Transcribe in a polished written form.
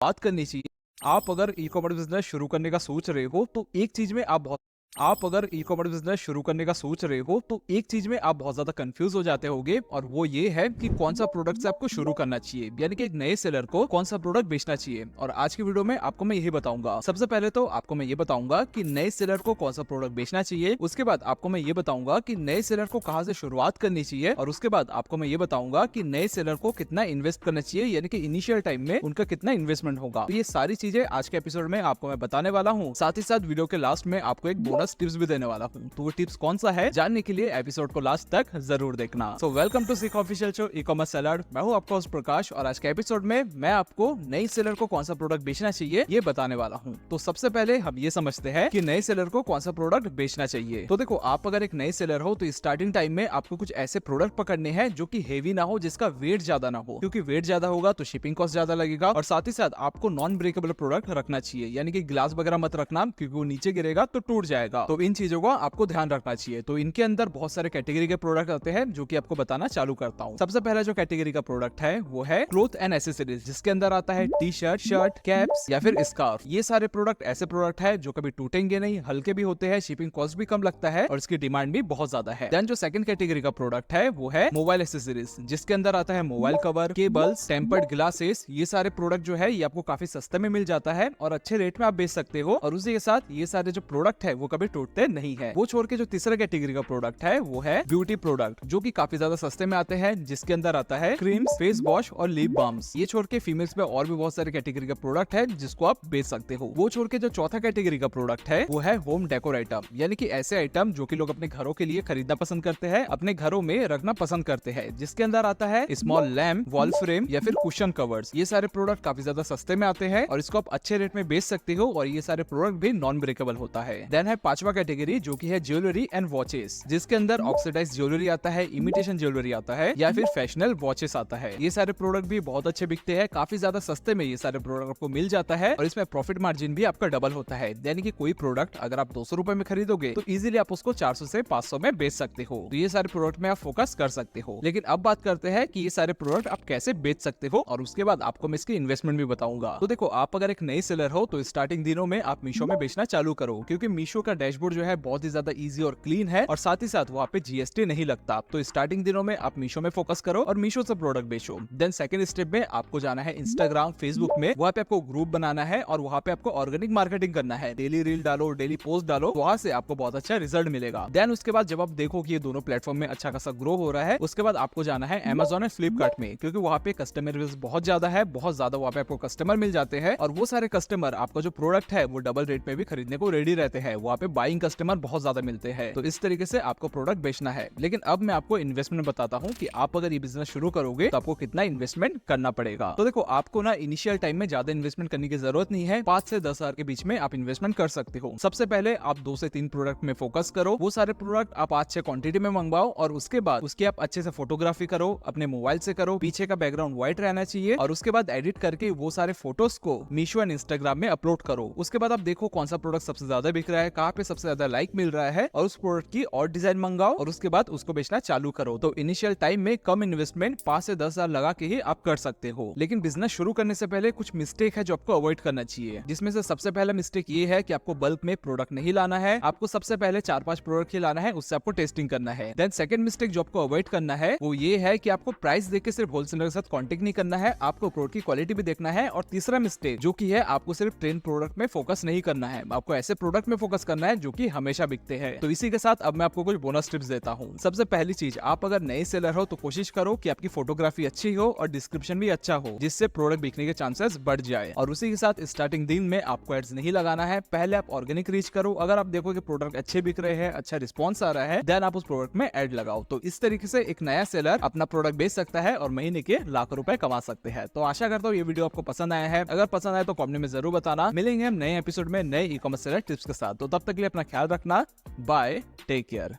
बात करनी चाहिए। आप अगर ई कॉमर्स बिजनेस शुरू करने का सोच रहे हो तो एक चीज में आप अगर ई कॉमर्स बिजनेस शुरू करने का सोच रहे हो तो एक चीज में आप बहुत ज्यादा कंफ्यूज हो जाते होगे, और वो ये है कि कौन सा प्रोडक्ट से आपको शुरू करना चाहिए, यानी कि एक नए सेलर को कौन सा प्रोडक्ट बेचना चाहिए। और आज की वीडियो में आपको मैं यही बताऊंगा। सबसे पहले तो आपको मैं ये बताऊंगा कि नए सेलर को कौन सा प्रोडक्ट बेचना चाहिए। उसके बाद आपको मैं ये बताऊंगा कि नए सेलर को कहाँ से शुरुआत करनी चाहिए, और उसके बाद आपको मैं ये बताऊंगा कि नए सेलर को कितना इन्वेस्ट करना चाहिए, यानी कि इनिशियल टाइम में उनका कितना इन्वेस्टमेंट होगा। तो ये सारी चीजें आज के एपिसोड में आपको मैं बताने वाला हूँ। साथ ही साथ वीडियो के लास्ट में आपको एक बोनस टिप्स भी देने वाला हूं। तो वो टिप्स कौन सा है, जानने के लिए एपिसोड को लास्ट तक जरूर देखना। सो वेलकम टू सीख official show e commerce seller. मैं हूं आपका होस्ट प्रकाश, और आज के एपिसोड में मैं आपको नई सेलर को कौन सा प्रोडक्ट बेचना चाहिए ये बताने वाला हूं। तो सबसे पहले हम ये समझते हैं कि नए सेलर को कौन सा प्रोडक्ट बेचना चाहिए। तो देखो, आप अगर एक नए सेलर हो तो स्टार्टिंग टाइम में आपको कुछ ऐसे प्रोडक्ट पकड़ने हैं जो कि हेवी ना हो, जिसका वेट ज्यादा ना हो, क्योंकि वेट ज्यादा होगा तो शिपिंग कॉस्ट ज्यादा लगेगा। और साथ ही साथ आपको नॉन ब्रेकेबल प्रोडक्ट रखना चाहिए, यानी कि ग्लास वगैरह मत रखना, क्योंकि वो नीचे गिरेगा तो टूट जाएगा। तो इन चीजों का आपको ध्यान रखना चाहिए। तो इनके अंदर बहुत सारे कैटेगरी के प्रोडक्ट आते हैं जो कि आपको बताना चालू करता हूँ। सबसे पहला जो कैटेगरी का प्रोडक्ट है वो है क्लोथ एंड एसेसरीज, जिसके अंदर आता है टी शर्ट, शर्ट, कैप्स या फिर स्कार्फ। ये सारे प्रोडक्ट ऐसे प्रोडक्ट है जो कभी टूटेंगे नहीं, हल्के भी होते हैं, शिपिंग कॉस्ट भी कम लगता है और इसकी डिमांड भी बहुत ज्यादा है। देन जो सेकंड कैटेगरी का प्रोडक्ट है वो है मोबाइल एसेसरीज, जिसके अंदर आता है mobile cover, cables, tempered glasses. ये सारे प्रोडक्ट जो है ये आपको काफी सस्ते में मिल जाता है और अच्छे रेट में आप बेच सकते हो, और उसी के साथ ये सारे जो प्रोडक्ट है वो कभी टूटते नहीं है। वो छोड़ के जो तीसरा कैटेगरी का प्रोडक्ट है वो है ब्यूटी प्रोडक्ट, जो कि काफी ज्यादा सस्ते में आते हैं, जिसके अंदर आता है क्रीम्स, फेस वॉश और लिप बाम्स। ये छोड़ के फीमेल्स में और भी बहुत सारे कैटेगरी का प्रोडक्ट है जिसको आप बेच सकते हो। वो छोड़ के जो चौथा कैटेगरी का प्रोडक्ट है वो है होम डेकोर आइटम, यानी कि ऐसे आइटम जो कि लोग अपने घरों के लिए खरीदना पसंद करते हैं, अपने घरों में रखना पसंद करते हैं, जिसके अंदर आता है स्मॉल लैम्प, वॉल फ्रेम या फिर कुशन कवर्स। ये सारे प्रोडक्ट काफी ज्यादा सस्ते में आते हैं और इसको आप अच्छे रेट में बेच सकते हो, और ये सारे प्रोडक्ट भी नॉन ब्रेकेबल होता है। देन है पांचवा कैटेगरी जो कि है ज्वेलरी एंड वॉचेस, जिसके अंदर ऑक्सीडाइज ज्वेलरी आता है, इमिटेशन ज्वेलरी आता है या फिर फैशनल वॉचेस आता है। ये सारे प्रोडक्ट भी बहुत अच्छे बिकते हैं, काफी ज्यादा सस्ते में ये सारे प्रोडक्ट आपको मिल जाता है, और इसमें प्रॉफिट मार्जिन भी आपका डबल होता है। यानी कि कोई प्रोडक्ट अगर आप 200 रुपए में खरीदोगे तो इजीली आप उसको 400 से 500 में बेच सकते हो। तो ये सारे प्रोडक्ट में आप फोकस कर सकते हो। लेकिन अब बात करते हैं कि ये सारे प्रोडक्ट आप कैसे बेच सकते हो, और उसके बाद आपको मैं इसकी इन्वेस्टमेंट भी बताऊंगा। तो देखो, आप अगर एक नई सेलर हो तो स्टार्टिंग दिनों में आप मीशो में बेचना चालू करो, क्योंकि मीशो का डैशबोर्ड जो है बहुत ही ज्यादा ईजी और क्लीन है, और साथ ही साथ वहाँ पे जीएसटी नहीं लगता। तो स्टार्टिंग दिनों में आप मीशो में फोकस करो और मीशो से प्रोडक्ट बेचो। देन सेकंड स्टेप में आपको जाना है इंस्टाग्राम, फेसबुक में, वहाँ पे आपको ग्रुप बनाना है और वहाँ पे आपको ऑर्गेनिक मार्केटिंग करना है। डेली रील डालो, डेली पोस्ट डालो, वहाँ से आपको बहुत अच्छा रिजल्ट मिलेगा। देन उसके बाद जब आप देखो कि ये दोनों प्लेटफॉर्म में अच्छा खासा ग्रो हो रहा है, उसके बाद आपको जाना है Amazon और फ्लिपकार्ट में, क्योंकि वहाँ पे कस्टमर बेस बहुत ज्यादा है, बहुत ज्यादा वहाँ पे आपको कस्टमर मिल जाते हैं, और वो सारे कस्टमर आपका जो प्रोडक्ट है वो डबल रेट में भी खरीदने को रेडी रहते हैं। वहाँ पे बाइंग कस्टमर बहुत ज्यादा मिलते हैं। तो इस तरीके से आपको प्रोडक्ट बेचना है। लेकिन अब मैं आपको इन्वेस्टमेंट बताता हूँ कि आप अगर ये बिजनेस शुरू करोगे तो आपको कितना इन्वेस्टमेंट करना पड़ेगा। तो देखो, आपको ना इनिशियल टाइम में ज्यादा इन्वेस्टमेंट करने की जरूरत नहीं है। 5 से 10 हजार के बीच में आप इन्वेस्टमेंट कर सकते हो। सबसे पहले आप 2 से 3 प्रोडक्ट में फोकस करो। वो सारे प्रोडक्ट आप अच्छे क्वांटिटी में मंगवाओ, और उसके बाद उसकी आप अच्छे से फोटोग्राफी करो, अपने मोबाइल से करो, पीछे का बैकग्राउंड व्हाइट रहना चाहिए, और उसके बाद एडिट करके वो सारे फोटोज को मीशो एंड इंस्टाग्राम में अपलोड करो। उसके बाद आप देखो कौन सा प्रोडक्ट सबसे ज्यादा बिक रहा है, कहाँ पे सबसे ज्यादा लाइक मिल रहा है, और उस प्रोडक्ट की और डिजाइन मंगाओ, और उसके बाद उसको बेचना चालू करो। तो इनिशियल टाइम में कम इन्वेस्टमेंट 5 से 10 हजार लगा के ही आप कर सकते हो। लेकिन बिजनेस शुरू करने से पहले कुछ मिस्टेक है जो आपको अवॉइड करना चाहिए, जिसमें से सबसे पहला मिस्टेक ये है कि आपको बल्क में प्रोडक्ट नहीं लाना है। आपको सबसे पहले 4-5 प्रोडक्ट ही लाना है, उससे आपको टेस्टिंग करना है। देन सेकंड मिस्टेक जो आपको अवॉइड करना है वो ये है कि आपको प्राइस देख के सिर्फ होलसेलर के साथ कॉन्टेक्ट नहीं करना है, आपको प्रोडक्ट की क्वालिटी भी देखना है। और तीसरा मिस्टेक जो की है, आपको सिर्फ ट्रेंड प्रोडक्ट में फोकस नहीं करना है, आपको ऐसे प्रोडक्ट में फोकस करना है जो की हमेशा बिकते हैं। तो इसी के साथ अब मैं आपको कुछ बोनस टिप्स देता हूँ। सबसे पहली चीज, आप अगर नए सेलर हो तो कोशिश करो कि आपकी फोटोग्राफी अच्छी हो और डिस्क्रिप्शन भी अच्छा हो, जिससे प्रोडक्ट बिकने के चांसेस बढ़ जाए। और उसी के साथ स्टार्टिंग दिन में आपको एड्स नहीं लगाना है, पहले आप ऑर्गेनिक रीच करो। अगर आप देखो कि प्रोडक्ट अच्छे बिक रहे हैं, अच्छा रिस्पॉन्स आ रहा है, देन आप उस प्रोडक्ट में एड लगाओ। तो इस तरीके से एक नया सेलर अपना प्रोडक्ट बेच सकता है और महीने के लाखों रुपए कमा सकते हैं। तो आशा करता हूँ ये वीडियो आपको पसंद आया है। अगर पसंद आए तो कमेंट में जरूर बताना। मिलेंगे हम नए एपिसोड में नए ई कॉमर्स सेलर टिप्स के साथ। तो तब तक के लिए अपना ख्याल रखना। Bye, take care.